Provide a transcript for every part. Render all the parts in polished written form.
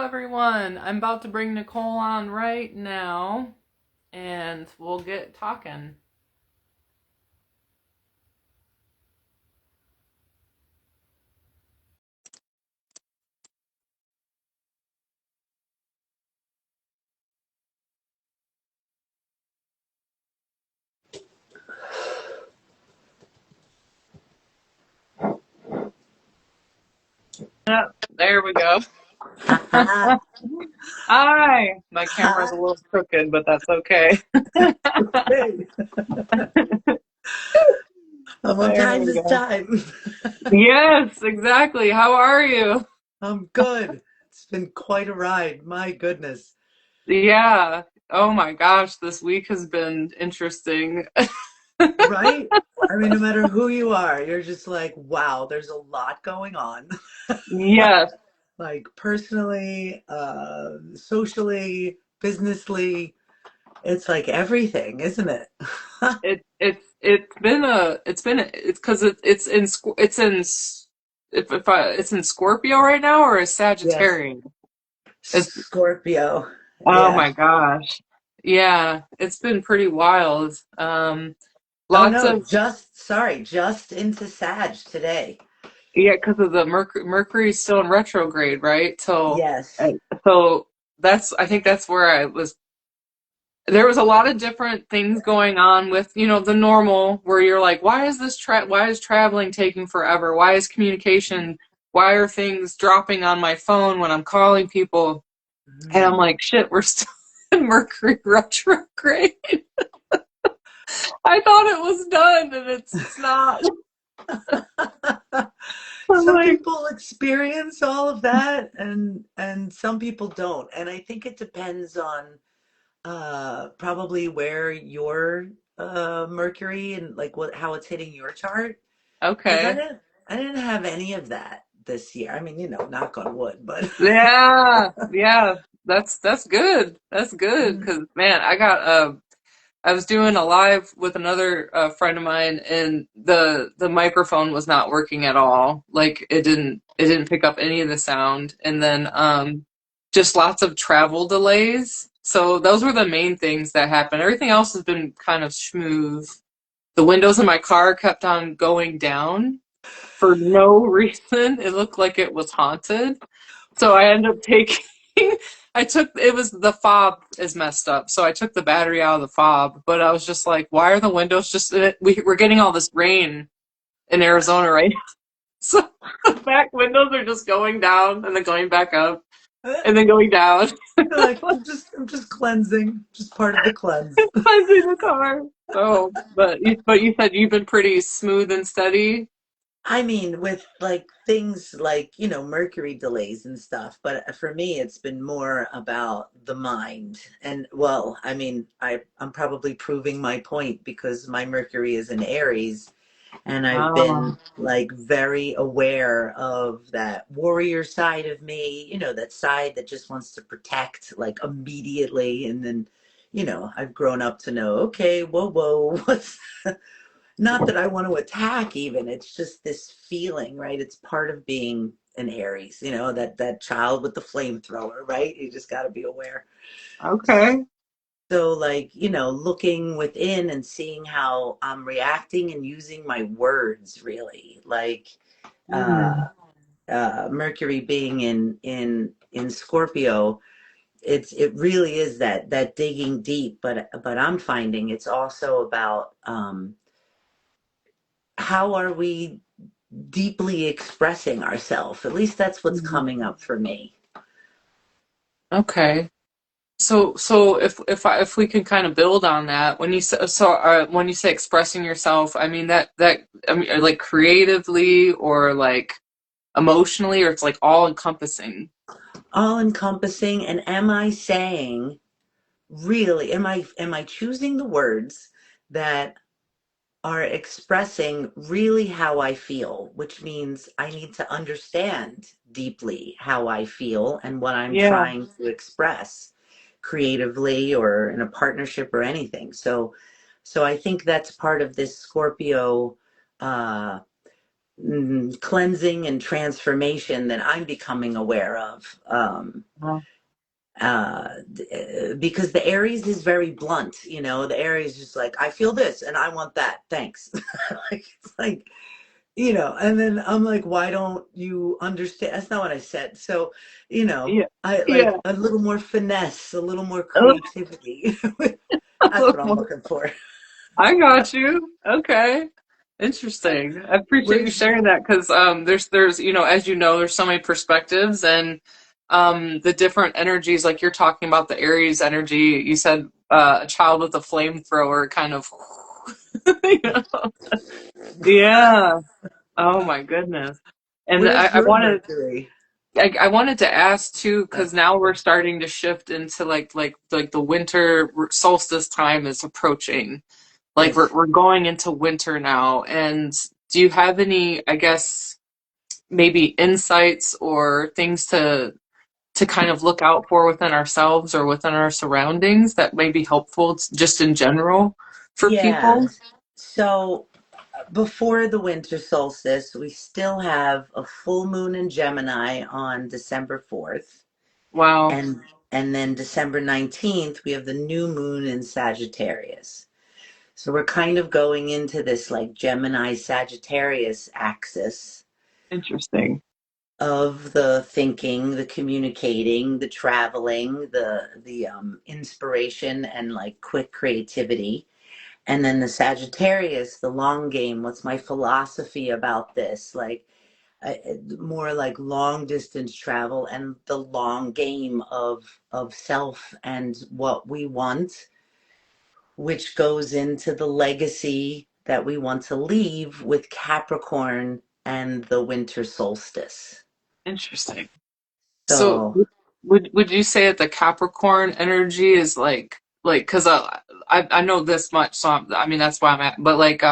everyone. I'm about to bring Nicole on right now and we'll get talking. Yep, there we go. Hi. Hi. My camera's Hi. a little crooked, but that's okay. Hey, I'm on There time we this go. time. Yes, exactly. How are you? I'm good. It's been quite a ride. My goodness. Yeah. Oh my gosh, this week has been interesting. Right? I mean, no matter who you are, you're just like, wow, there's a lot going on. Yes, Like personally, socially, businessly, it's like everything, isn't it? it's because it's in Scorpio right now or is Yes. Sagittarian. It's Scorpio. Oh Yeah. my gosh. Yeah, it's been pretty wild. Oh Lots no, of just into Sag today. Yeah, because of the Mercury's still in retrograde, right? Yes. So I think that's where I was. There was a lot of different things going on with, the normal where you're like, why is traveling taking forever? Why is communication, why are things dropping on my phone when I'm calling people? And I'm Mhm. like, shit, we're still in Mercury retrograde. I thought it was done, and it's not. I'm Some like, people experience all of that and some people don't. And I think it depends on probably where your Mercury and like what how it's hitting your chart. Because okay, I didn't have any of that this year. I mean, knock on wood, but yeah, yeah, that's good. That's good Mhm. because man, I was doing a live with another friend of mine, and the microphone was not working at all. Like it didn't pick up any of the sound, and then just lots of travel delays. So those were the main things that happened. Everything else has been kind of smooth. The windows in my car kept on going down for no reason. It looked like it was haunted. So I ended up taking it was the fob is messed up. So I took the battery out of the fob, but I was just like, why are the windows just we're getting all this rain in Arizona right now. So the back windows are just going down and then going back up and then going down. You're like I'm just cleansing, just part of the cleanse. Cleansing the car. So, but you said you've been pretty smooth and steady. I mean, with like things like, Mercury delays and stuff, but for me, it's been more about the mind. And well, I mean, I'm probably proving my point because my Mercury is in Aries, and I've Oh, been like very aware of that warrior side of me, that side that just wants to protect like immediately. And then, I've grown up to know, okay, whoa, whoa, what's not that I want to attack even. It's just this feeling, right? It's part of being an Aries, that child with the flamethrower, right? You just got to be aware. okay. So like, looking within and seeing how I'm reacting and using my words really. Like uh Hmm. Mercury being in Scorpio, it really is that digging deep, but I'm finding it's also about how are we deeply expressing ourselves. At least that's what's coming up for me. Okay. So if we can kind of build on that, when you say expressing yourself, I mean I mean like creatively or like emotionally, or it's like all encompassing. All encompassing. And am I saying really, am I choosing the words that are expressing really how I feel, which means I need to understand deeply how I feel and what I'm Yeah. trying to express creatively or in a partnership or anything. So I think that's part of this Scorpio uh cleansing and transformation that I'm becoming aware of. Wow. Because the Aries is very blunt, the Aries is just like, I feel this and I want that. Thanks. Like, it's like, and then I'm like, why don't you understand? That's not what I said. So, Yeah. I Yeah. like a little more finesse, a little more A creativity. That's little what I'm more. looking for. I got you. Okay. Interesting. I appreciate you Where's sharing that because there's as you know there's so many perspectives and the different energies like you're talking about the Aries energy. You said a child with a flamethrower kind of you know? Yeah. Oh my goodness. And where's I your wanted Mercury? I wanted to ask too Oh, because now we're okay. starting to shift into like the winter solstice time is approaching. Like Yes. we're going into winter now, and do you have any, I guess, maybe insights or things to kind of look out for within ourselves or within our surroundings that may be helpful just in general for Yeah. people? So before the winter solstice, we still have a full moon in Gemini on December 4th. Wow, And then December 19th, we have the new moon in Sagittarius. So we're kind of going into this like Gemini Sagittarius axis interesting, of the thinking, the communicating, the traveling, the inspiration and like quick creativity. And then the Sagittarius, the long game. What's my philosophy about this? Like uh, more like long distance travel and the long game of self and what we want, which goes into the legacy that we want to leave with Capricorn and the winter solstice. interesting. So So, would you say that the Capricorn energy is like because I know this much, so I mean that's why I'm at. But like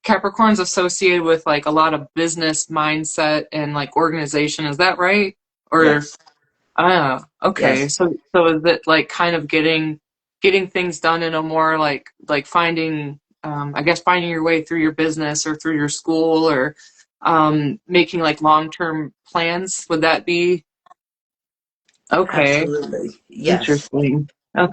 Capricorn's associated with like a lot of business mindset and like organization. Is that right? Or yes, okay. yes, So is it like kind of getting things done in a more like finding I guess finding your way through your business or through your school or making like long-term plans? Would that be okay? absolutely. Yes. Interesting.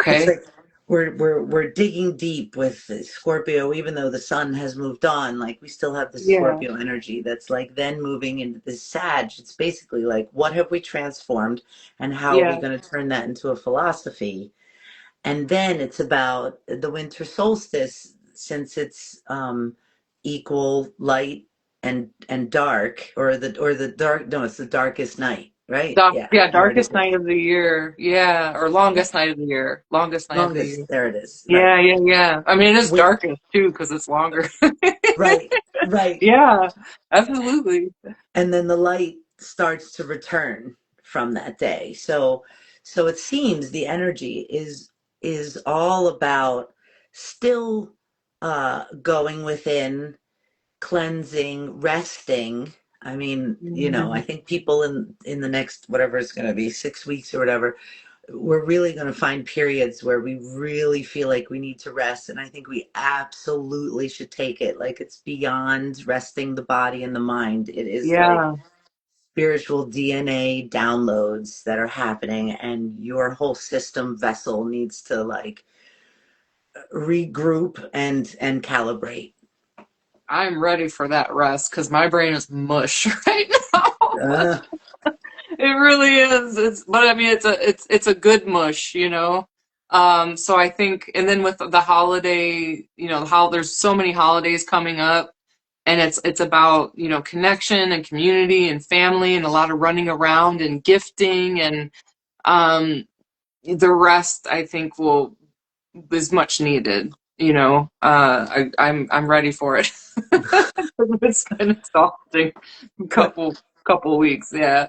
It's Okay. like we're digging deep with the Scorpio, even though the sun has moved on. Like we still have the Yeah. Scorpio energy that's like then moving into the Sag. It's basically like what have we transformed, and how are we Yeah. going to turn that into a philosophy? And then it's about the winter solstice, since it's equal light and dark, or the dark. No, it's the darkest night, right? Yeah, Yeah, there it darkest is. night of the year. Yeah, or Yeah, longest night of the year. Longest night of the year. longest. There it is. Right. Yeah, yeah, yeah. I mean, it is With darkest too because it's longer. right, right. Yeah, absolutely. And then the light starts to return from that day. So it seems the energy is all about still going within, cleansing, resting. I mean, I Mhm. think people in the next whatever it's going to be 6 weeks or whatever, we're really going to find periods where we really feel like we need to rest, and I think we absolutely should take it. Like it's beyond resting the body and the mind. It is like Yeah, spiritual DNA downloads that are happening, and your whole system vessel needs to like regroup and calibrate. I'm ready for that rest because my brain is mush right now. uh, It really is. But I mean, it's a good mush, you know. So I think, and then with the holiday, how there's so many holidays coming up, and it's about connection and community and family and a lot of running around and gifting and um, the rest. I think will is much needed. I'm ready for it. It's been exhausting. but Couple weeks, yeah.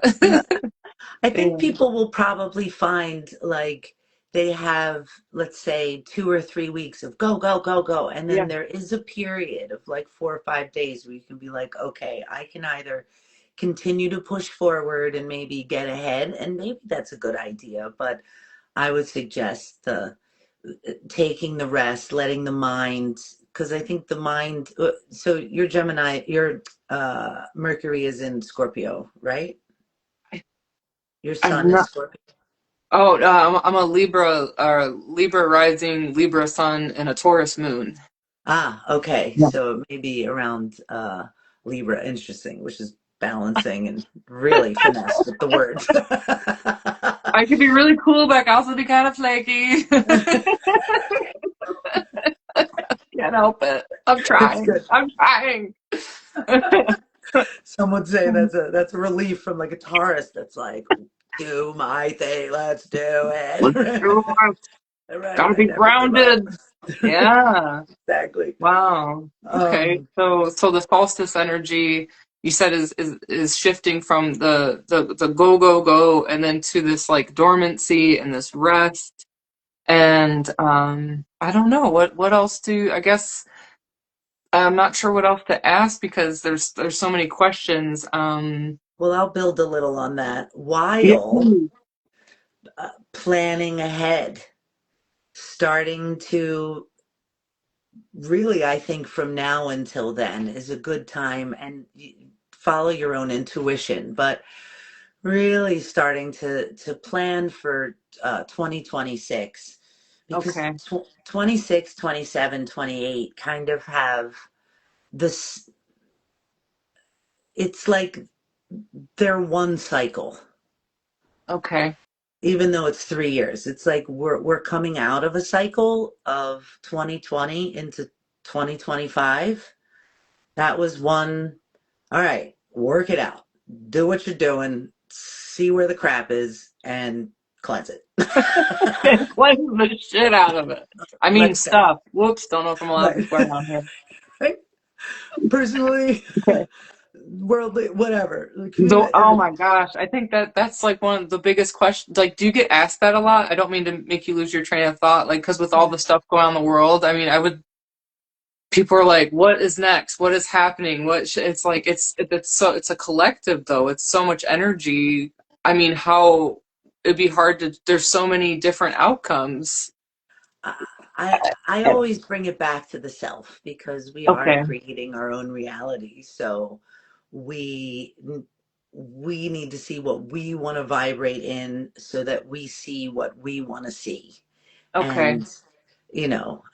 I think Yeah. people will probably find like they have, let's say, 2 or 3 weeks of go, go, go, go. And Yeah. then there is a period of like 4 or 5 days where you can be like, okay, I can either continue to push forward and maybe get ahead. And maybe that's a good idea. But I would suggest taking the rest, letting the mind because I think the mind. So your Gemini, your Mercury is in Scorpio, right? Your I'm sun is not. Scorpio. Oh, I'm a Libra, Libra rising, Libra sun, and a Taurus moon. Ah, okay. Yeah. So maybe around Libra, interesting, which is balancing and really finesse with the words. I could be really cool, but I can also be kind of flaky. Can't help it. I'm It's trying. good. I'm trying. Some would say that's a relief from like a Taurus that's like, do my thing, let's do Let's it. do it. Right, Gotta I be never give up. grounded. Yeah. Exactly. Wow. Okay. Um, So the solstice energy you said is shifting from the go go go and then to this like dormancy and this rest. And I don't know what else to I guess I'm not sure what else to ask because there's so many questions. well, I'll build a little on that Yeah. while planning ahead, starting to really, I think from now until then is a good time and follow your own intuition, but really starting to plan for 2026 because Okay. 26, 27, 28 kind of have this, it's like they're one cycle. Okay. Even though it's 3 years, it's like we're coming out of a cycle of 2020 into 2025. That was one. All right, work it out. Do what you're doing. See where the crap is and cleanse it. Cleanse the shit out of it. I mean Let's go. stuff. Whoops, don't know if I'm allowed to Right. swear on here. Right. Personally, Okay. worldly, whatever. Oh my gosh, I think that's like one of the biggest questions. Like, do you get asked that a lot? I don't mean to make you lose your train of thought. Like, because with all the stuff going on in the world, I mean, I would. People are like, "What is next? What is happening? It's like it's a collective though. It's so much energy. I mean, how it'd be hard to. There's so many different outcomes. I always bring it back to the self because we are Okay. creating our own reality. So we we need to see what we want to vibrate in so that we see what we want to see. Okay.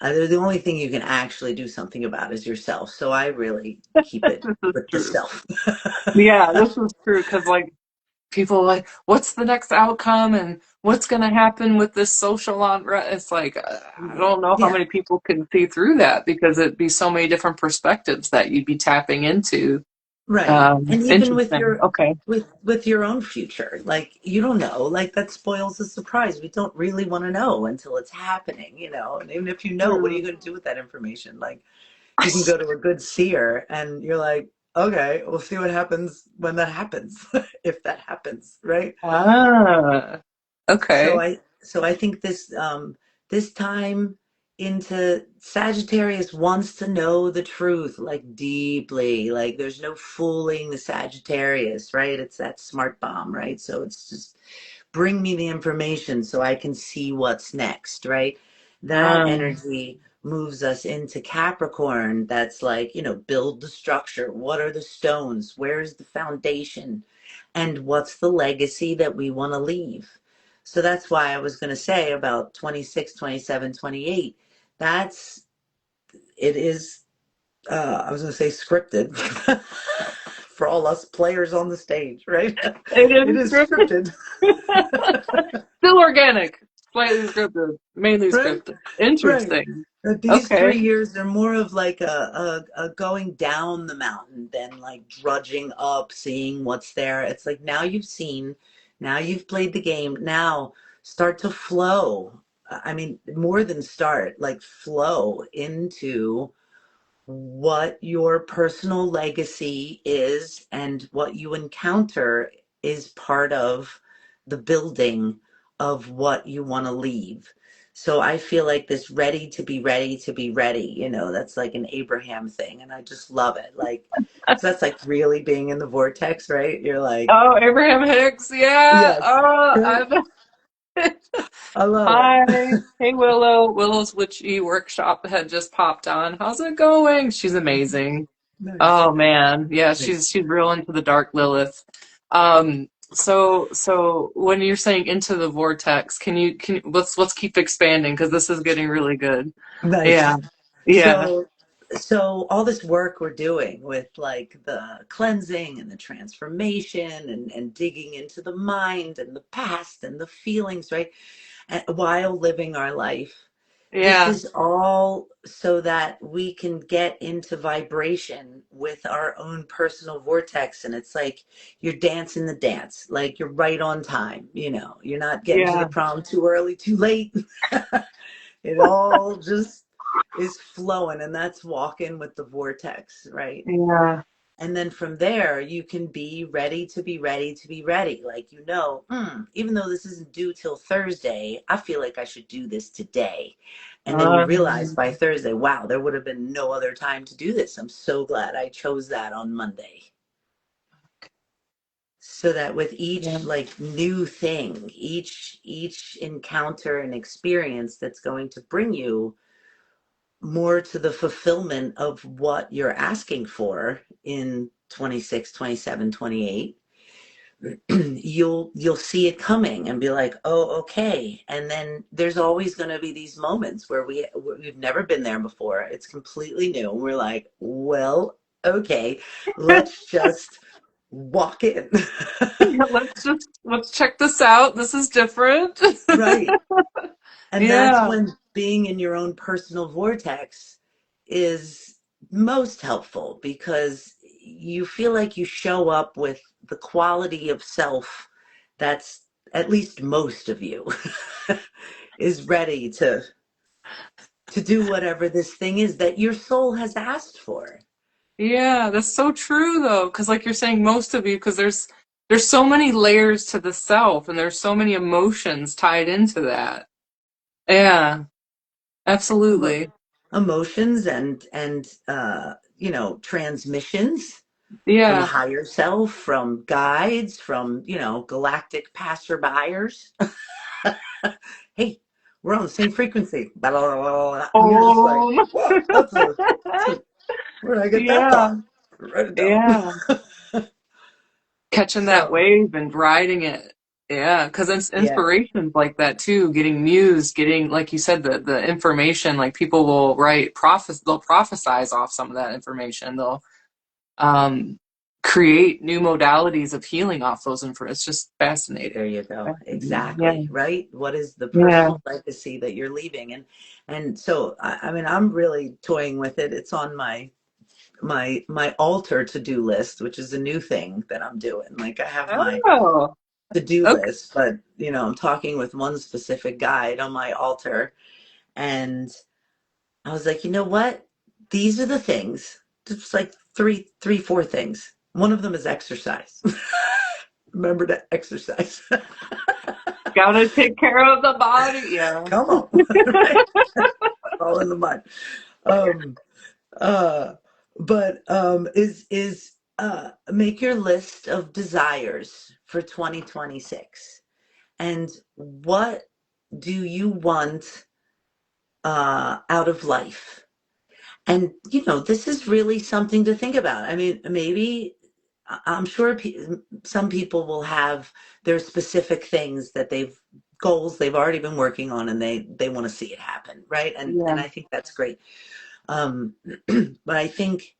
And the only thing you can actually do something about is yourself. So I really keep it This is with the true. self. Yeah, this is true because like people are like, what's the next outcome and what's going to happen with this social unrest? It's like, I don't know how Yeah. many people can see through that because it'd be so many different perspectives that you'd be tapping into. Right. And even with Interesting. your Okay. with your own future, like you don't know, like that spoils the surprise. We don't really want to know until it's happening. And even if you know, what are you Hmm. going to do with that information? Like you can go to a good seer and you're like, okay, we'll see what happens when that happens, if that happens, right? Ah, So okay. I think this time into Sagittarius wants to know the truth like deeply. Like there's no fooling the Sagittarius, right? It's that smart bomb, right? So it's just bring me the information so I can see what's next, right? That Um, energy moves us into Capricorn. That's like, build the structure. What are the stones? Where's the foundation? And what's the legacy that we want to leave? So that's why I was going to say about 26, 27, 28. That's, it is, I was going to say scripted for all us players on the stage, right? it It is is scripted. scripted. Still organic. Slightly scripted. Mainly Right? scripted. Right. Interesting. That these Okay. 3 years are more of like a going down the mountain than like drudging up, seeing what's there. It's like now you've seen, now you've played the game. Now start to flow. I mean, more than start, like flow into what your personal legacy is and what you encounter is part of the building of what you want to leave. So I feel like this ready to be ready to be ready, that's like an Abraham thing. And I just love it. Like, because that's like really being in the vortex, right? You're like, Oh, Abraham Hicks. Yeah. yes, Oh, right? I I love it. Hi. Hey, Willow. Willow's witchy workshop had just popped on. How's it going? She's amazing. Nice. Oh man. Yeah, Nice. she's real into the dark Lilith. So when you're saying into the vortex, let's keep expanding because this is getting really good. Yeah. Nice. Yeah. So all this work we're doing with like the cleansing and the transformation and digging into the mind and the past and the feelings, right? And while living our life, this Yeah. is all so that we can get into vibration with our own personal vortex. And it's like you're dancing the dance, like you're right on time. You're not getting to the Yeah. prom too early, too late. It all just is flowing, and that's walking with the vortex, right? Yeah. And then from there, you can be ready to be ready to be ready. Like, even though this isn't due till Thursday, I feel like I should do this today. And then you realize Um, by Thursday, wow, there would have been no other time to do this. I'm so glad I chose that on Monday. So that with yeah. each like new thing, each encounter and experience that's going to bring you more to the fulfillment of what you're asking for in 26, 27, 28, you'll see it coming and be like, oh, okay. And then there's always going to be these moments where we've never been there before. It's completely new, and we're like, well, okay, let's just walk in. Yeah, let's check this out. This is different. Right. And that's Yeah. when being in your own personal vortex is most helpful, because you feel like you show up with the quality of self that's, at least most of you, is ready to do whatever this thing is that your soul has asked for. Yeah, that's so true though, because like you're saying, most of you, because there's so many layers to the self, and there's so many emotions tied into that. Yeah, Emo- absolutely. Emotions and transmissions from a Yeah. higher self, from guides, from galactic passerbyers. Hey, we're on the same frequency. Blah, blah, blah, blah, blah. And you're just like, Oh. whoa, where did I get that Yeah. thought? Write it down. Yeah. Catching that So, wave and riding it. Yeah, because it's yeah, inspirations like that too, getting mused, getting, like you said, the information, like people will they'll prophesize off some of that information. They'll um create new modalities of healing off those it's just there fascinating. you go. Fascinating. Yeah. Exactly, right? What is the Yeah. personal legacy that you're leaving? And so, I mean, I'm really toying with it. It's on my altar to-do list, which is a new thing that I'm doing. Like, I have my Oh, to-do okay. list, but I'm talking with one specific guide on my altar, and I was like, you know what? These are the things. Just like four things. One of them is exercise. Remember to exercise. Gotta take care of the body. Yeah. Come on. Right? All in the mud. Um, uh, but is make your list of desires for 2026. And what do you want out of life? And this is really something to think about. I mean, maybe I'm sure some people will have their specific things that goals they've already been working on, and they want to see it happen, right? And Yeah. I think that's great. Um, but I think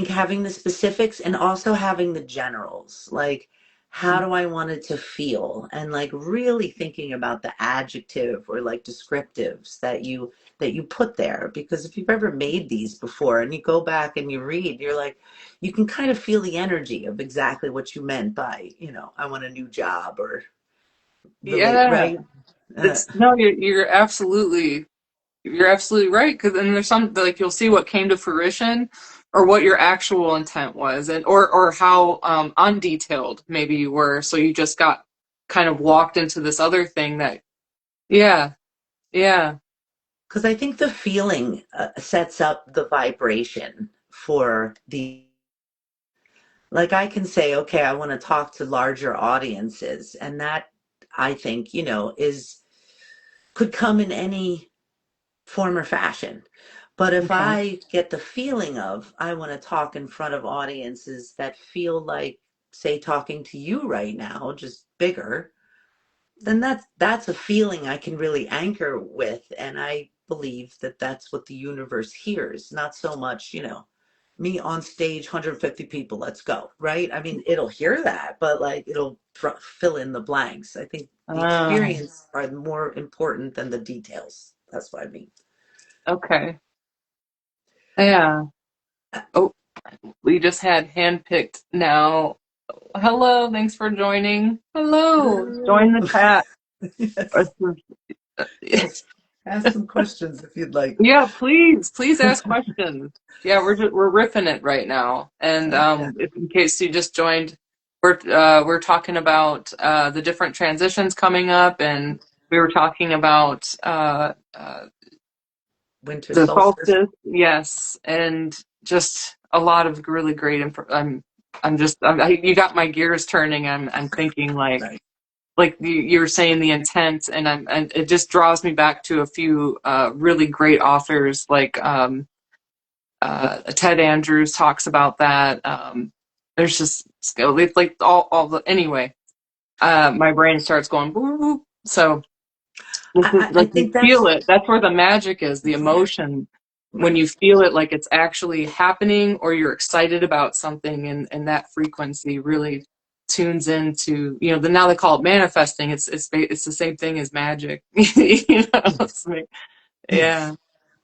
having the specifics and also having the generals, like, how do I want it to feel? And like really thinking about the adjective or like descriptives that you put there. Because if you've ever made these before and you go back and you read, you're like, you can kind of feel the energy of exactly what you meant by, I want a new job or relate, Yeah. right? Uh, It's no, you're absolutely right. Because then there's some like you'll see what came to fruition, or what your actual intent was, and or how undetailed maybe you were. So you just got kind of walked into this other thing that yeah, yeah, Because I think the feeling sets up the vibration for the, like, I can say, okay, I want to talk to larger audiences. And that, I think, is could come in any form or fashion. But if Okay. I get the feeling of I want to talk in front of audiences that feel like, say, talking to you right now, just bigger, then that's a feeling I can really anchor with, and I believe that that's what the universe hears, not so much, me on stage, 150 people, let's go, right? I mean, it'll hear that, but like it'll fill in the blanks. I think the Oh, experience are more important than the details. That's what I mean. okay. Yeah. Oh, we just had handpicked now. Hello, thanks for joining. Hello, join Hello. the chat. Yes, yes. Ask some questions if you'd like. Yeah, please ask questions. Yeah, we're riffing it right now. And Yeah. if in case you just joined, we're talking about the different transitions coming up, and we were talking about Winter the solstice. solstice, yes, and just a lot of really great info. You got my gears turning. I'm thinking Right. like you were saying the intent, and it just draws me back to a few really great authors like Ted Andrews talks about that. There's just like all the anyway. My brain starts going boop, boop. So this is I like you think feel that's it. That's where the magic is, the emotion. When right. you feel it like it's actually happening, or you're excited about something, and that frequency really tunes into, now they call it manifesting. It's the same thing as magic. It's like, Yes. yeah,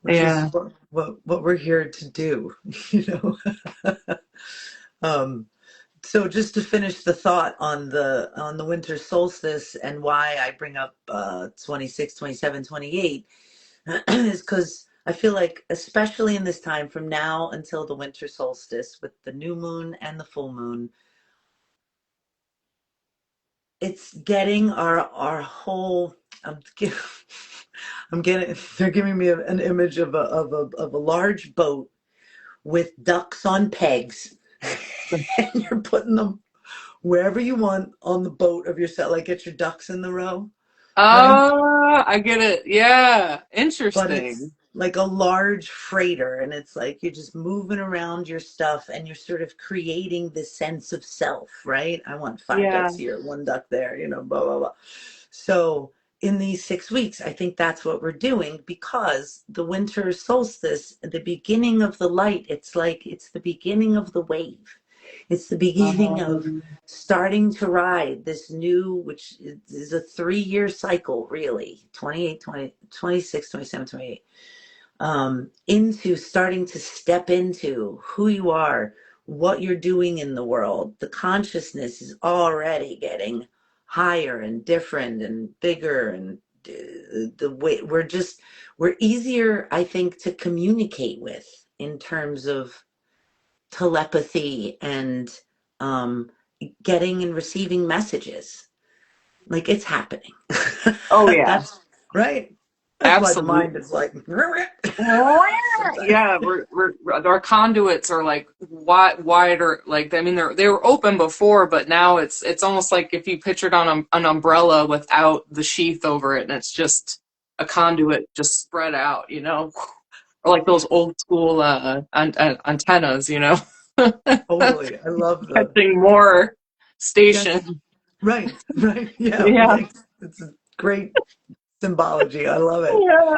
Which is yeah. what we're here to do, you know. Um, so just to finish the thought on the winter solstice and why I bring up 26, 27, 28 is because I feel like, especially in this time from now until the winter solstice with the new moon and the full moon, it's getting our whole I'm, I'm getting they're giving me an image of a large boat with ducks on pegs, and you're putting them wherever you want on the boat of yourself, like get your ducks in the row, right? Oh, I get it. Yeah. But it's Interesting. like a large freighter, and it's like you're just moving around your stuff and you're sort of creating this sense of self, right? I want five Yeah. ducks here, one duck there, blah blah blah. So in these 6 weeks, I think that's what we're doing, because the winter solstice, the beginning of the light, it's like it's the beginning of the wave. It's the beginning of Um, starting to ride this new, which is a 3 year cycle, really, 28, 20, 26, 27, 28, into starting to step into who you are, what you're doing in the world. The consciousness is already getting higher and different and bigger, and the way we're easier, I think, to communicate with in terms of telepathy and um, getting and receiving messages. Like it's happening. oh yeah, That's right. That's why the mind absolutely. is like sometimes. Yeah, our conduits are like wider. Like, I mean, they were open before, but now it's almost like if you pictured on an umbrella without the sheath over it, and it's just a conduit just spread out, or like those old school antennas, Totally. I love the catching more yes. station. Right, right. Yeah, Yeah, like it's a great symbology. I love it. yeah.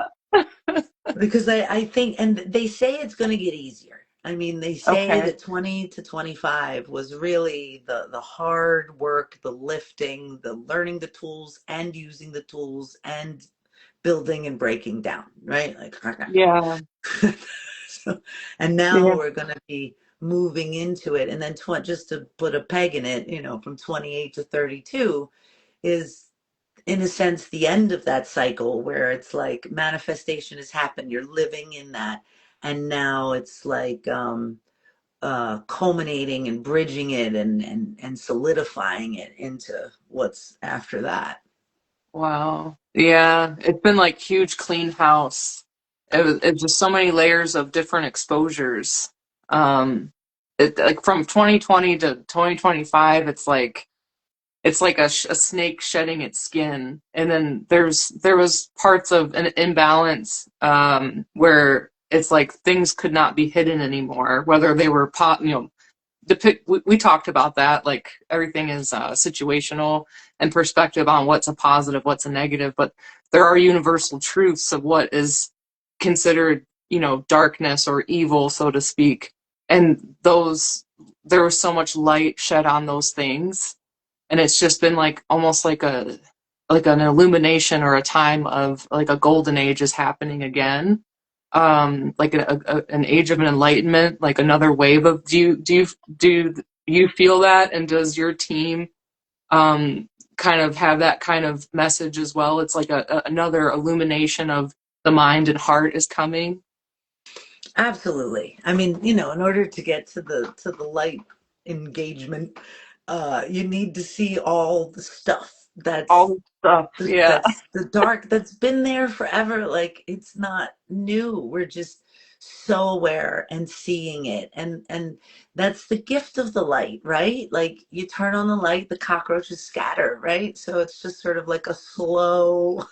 Because I think, and they say it's going to get easier. I mean, they say Okay. that 20 to 25 was really the hard work, the lifting, the learning the tools and using the tools and building and breaking down, right? Like, Yeah, so, and now yeah. we're going to be moving into it. And then just to put a peg in it, from 28 to 32 is in a sense the end of that cycle where it's like manifestation has happened, you're living in that, and now it's like culminating and bridging it and solidifying it into what's after that. Wow. Yeah, it's been like huge clean house. It's just so many layers of different exposures. It like from 2020 to 2025, it's like it's like a snake shedding its skin, and then there was parts of an imbalance where it's like things could not be hidden anymore, whether they were we talked about that, like everything is situational and perspective on what's a positive, what's a negative, but there are universal truths of what is considered, darkness or evil, so to speak, and those there was so much light shed on those things, and it's just been like almost like an illumination or a time of like a golden age is happening again, like an age of an enlightenment, like another wave of do you feel that, and does your team um kind of have that kind of message as well? It's like another illumination of the mind and heart is coming. Absolutely. I mean, in order to get to the light engagement, you need to see all the stuff All the stuff, yeah. that's the dark that's been there forever. Like it's not new. We're just so aware and seeing it. And that's the gift of the light, right? Like you turn on the light, the cockroaches scatter, right? So it's just sort of like a slow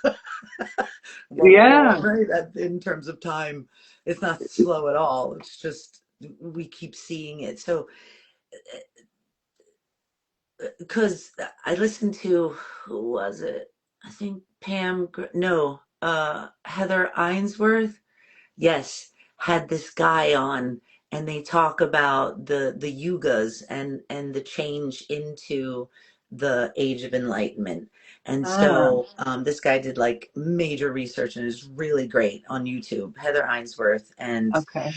Yeah. right? In terms of time, it's not slow at all. It's just we keep seeing it. So, because I listened to who was it? I think no, Heather Ainsworth. Yes, had this guy on, and they talk about the yugas and the change into the age of enlightenment. And Ah, so this guy did like major research and is really great on YouTube, Heather Ainsworth. And okay.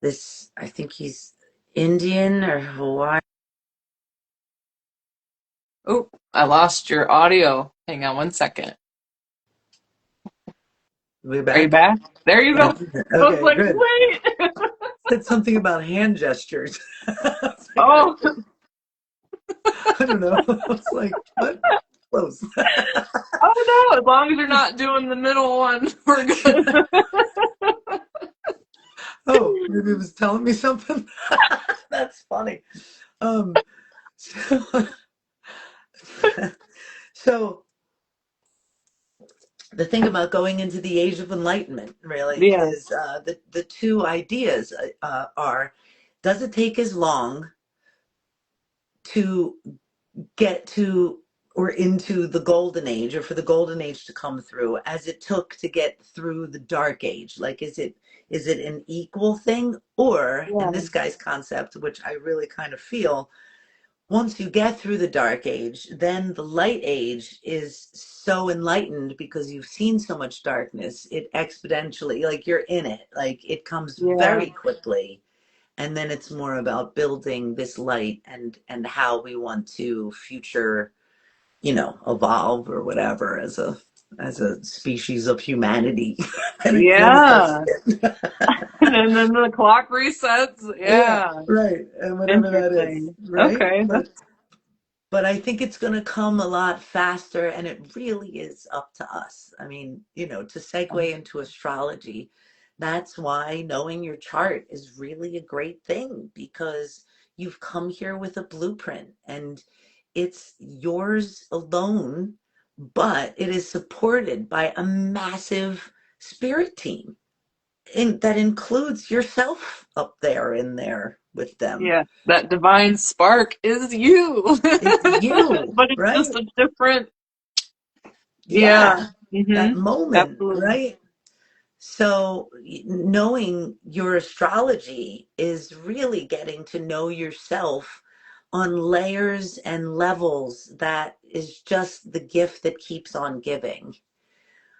this, I think he's Indian or Hawaii. Oh, I lost your audio. Hang on one second. We Are you back? back? There you Yeah. go. I was Okay, like, good. wait. Said something about hand gestures. I was like, Oh, I don't know. I was like, what? Close. oh no, as long as you're not doing the middle one, we're good. Oh, maybe it was telling me something. That's funny. Um, so, so the thing about going into the age of enlightenment really Yeah, is the two ideas are: does it take as long to get to or into the golden age, or for the golden age to come through, as it took to get through the dark age? Like, is it an equal thing, or in yeah, this guy's concept, which I really kind of feel, once you get through the dark age, then the light age is so enlightened because you've seen so much darkness. It exponentially, like you're in it, like it comes yeah, very quickly. And then it's more about building this light and how we want to future, evolve or whatever as a species of humanity. And I feel that that's yeah. it. And then the clock resets. Yeah, Yeah, right. And whatever that is, interesting. right? Okay, But that's but I think it's going to come a lot faster, and it really is up to us. I mean, to segue into astrology, that's why knowing your chart is really a great thing, because you've come here with a blueprint and it's yours alone, but it is supported by a massive spirit team. And that includes yourself up there in there with them. yeah. That divine spark is you, It's you, but it's just right? a different. Yeah. Yeah, that Mm-hmm. moment, Absolutely. right? So knowing your astrology is really getting to know yourself on layers and levels that is just the gift that keeps on giving.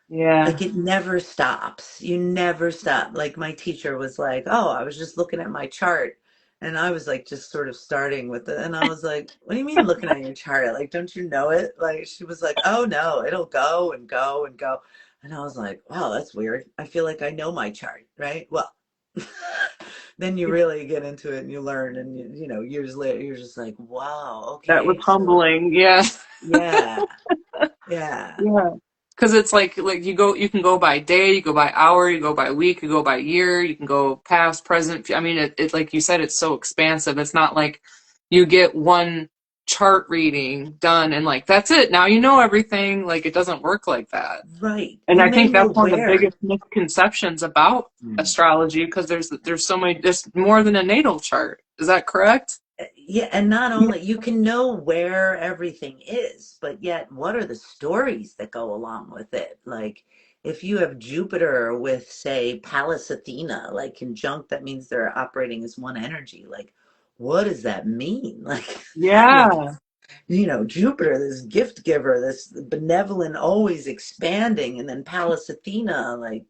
Yeah. Like it never stops. You never stop. Like my teacher was like, "Oh, I was just looking at my chart." And I was like just sort of starting with it. And I was like, "What do you mean looking at your chart? Like, don't you know it?" Like she was like, "Oh no, it'll go and go and go." And I was like, "Wow, that's weird. I feel like I know my chart, right?" Well, then you really get into it and you learn, and years later you're just like, "Wow, That was okay." So, humbling. Yeah. yeah. Yeah. Yeah. Because it's like you can go by day, you go by hour, you go by week, you go by year, you can go past, present. I mean, it like you said, it's so expansive. It's not like you get one chart reading done and like that's it. Now you know everything. Like it doesn't work like that. Right. And You I may think know that's one of the where. biggest misconceptions about astrology because there's so many there's more than a natal chart. Is that correct? Yeah, and not only you can know where everything is, but yet what are the stories that go along with it? Like if you have Jupiter with, say, Pallas Athena, like conjunct, that means they're operating as one energy. Like, what does that mean? Like you have Yeah. Jupiter, this gift giver, this benevolent, always expanding, and then Pallas Athena, like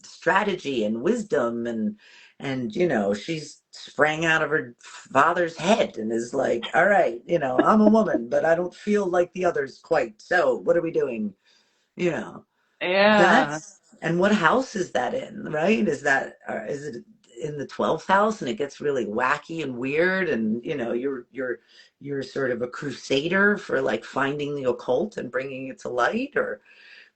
strategy and wisdom, and she's sprang out of her father's head and is like, all right, I'm a woman, but I don't feel like the others quite. So what are we doing? You know. Yeah. And what house is that in, right? Is it in the 12th house and it gets really wacky and weird and you're sort of a crusader for like finding the occult and bringing it to light, or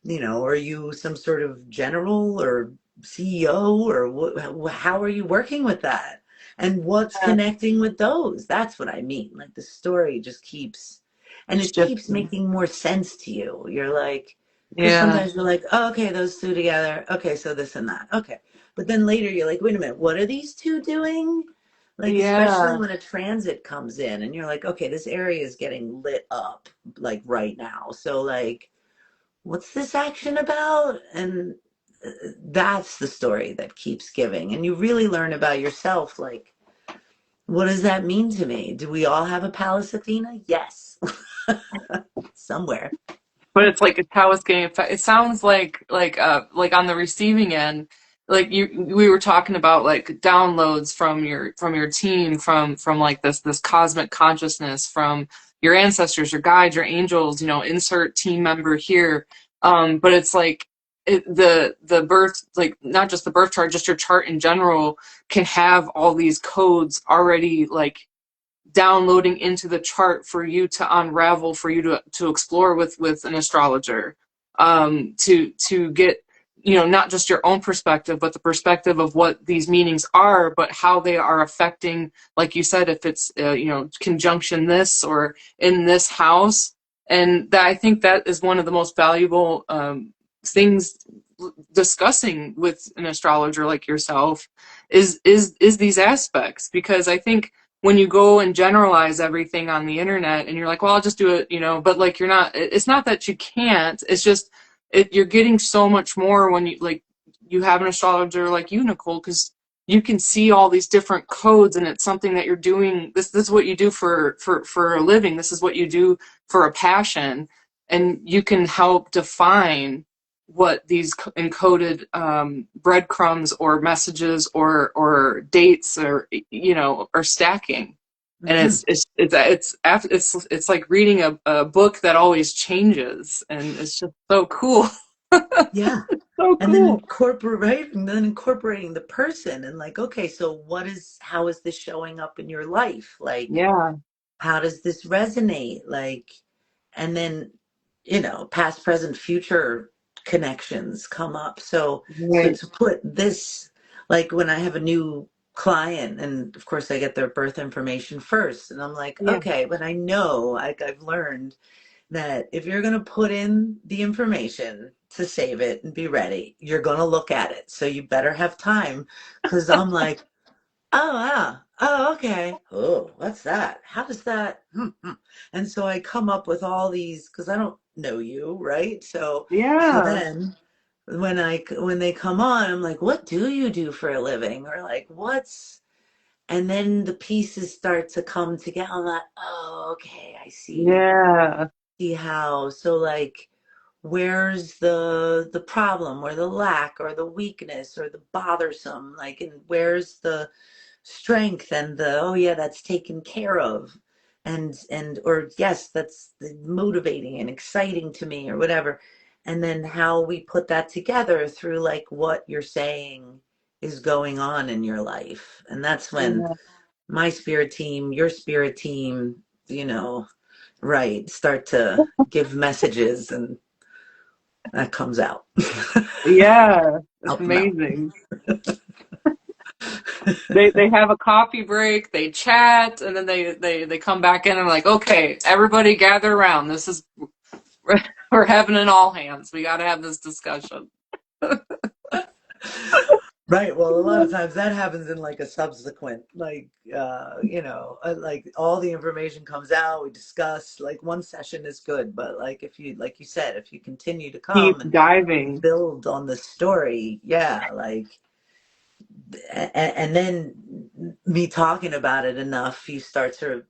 are you some sort of general or CEO, or how are you working with that? And what's connecting with those? That's what I mean. Like the story just keeps, and it keeps Shifting. making more sense to you. You're like, because Yeah. sometimes you're like, oh, okay, those two together. Okay, so this and that. Okay. But then later you're like, wait a minute, what are these two doing? Like, especially Yeah. when a transit comes in and you're like, okay, this area is getting lit up like right now. So, like, what's this action about? And that's the story that keeps giving. And you really learn about yourself. Like, what does that mean to me? Do we all have a Pallas Athena? Yes. Somewhere. But it's like it's how it's getting affected. It sounds like on the receiving end, like we were talking about like downloads from your team, from like this cosmic consciousness, from your ancestors, your guides, your angels, insert team member here. But it's like the birth, like not just the birth chart, just your chart in general can have all these codes already like downloading into the chart for you to unravel, for you to explore with an astrologer, to get not just your own perspective but the perspective of what these meanings are, but how they are affecting, like you said, if it's conjunction this or in this house. And that, I think that is one of the most valuable things discussing with an astrologer like yourself is these aspects, because I think when you go and generalize everything on the internet and you're like, well, I'll just do it, but like you're not, it's not that you can't, it's just you're getting so much more when you have an astrologer like you, Nicole, because you can see all these different codes, and it's something that you're doing. This is what you do for a living. This is what you do for a passion, and you can help define what these encoded breadcrumbs or messages or dates or are stacking. And Hmm. it's like reading a book that always changes, and it's just so cool. Yeah. So And then cool. incorporating the person and like, okay, so how is this showing up in your life? Like, Yeah. how does this resonate? Like, and then past, present, future connections come up. So Right. to put this, like when I have a new client, and of course I get their birth information first, and I'm like, Yeah. okay, but I know, like, I've learned that if you're going to put in the information to save it and be ready, you're going to look at it, so you better have time, because I'm like, oh, wow. Oh, okay. Oh, what's that? How does that? And so I come up with all these because I don't know you, right? So Yeah. then when they come on, I'm like, what do you do for a living? Or like, what's? And then the pieces start to come together. I'm like, oh, okay, I Yeah. see how. So like, where's the problem or the lack or the weakness or the bothersome? Like, and where's the strength and the, oh yeah, that's taken care of, and or yes, that's motivating and exciting to me or whatever. And then how we put that together through like what you're saying is going on in your life. And that's when Yeah. my spirit team, your spirit team, you know right, start to give messages, and that comes out. Yeah. It's Help them out. amazing. They have a coffee break, they chat, and then they come back in and like, okay, everybody gather around. This is we're having an all hands. We got to have this discussion. Right. Well, a lot of times that happens in like a subsequent, like, like all the information comes out, we discuss, like one session is good, but like if you, like you said, if you continue to come Keep and diving. build on the story, yeah, like, and then me talking about it enough, you start to